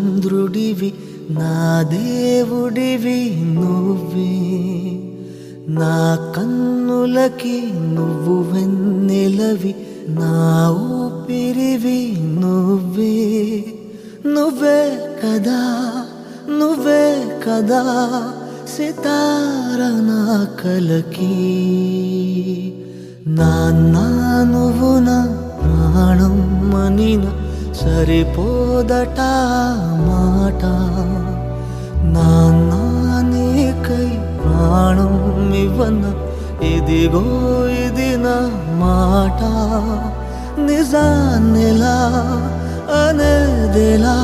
చంద్రుడివి నా దేవుడివి నువ్వే నా కన్నులకి నువ్వు వెన్నెలవి నా ఊపిరివి నువ్వే నువ్వే కదా నువ్వే కదా సితార నా కలకి నాన్న నువ్వు నా ప్రాణం మనిన సరిపోదట మాట నాన్న నీకై ప్రాణం ఇవ్వన ఇదిగో ఇది నా మాట నిజాన్నెలా అనేదెలా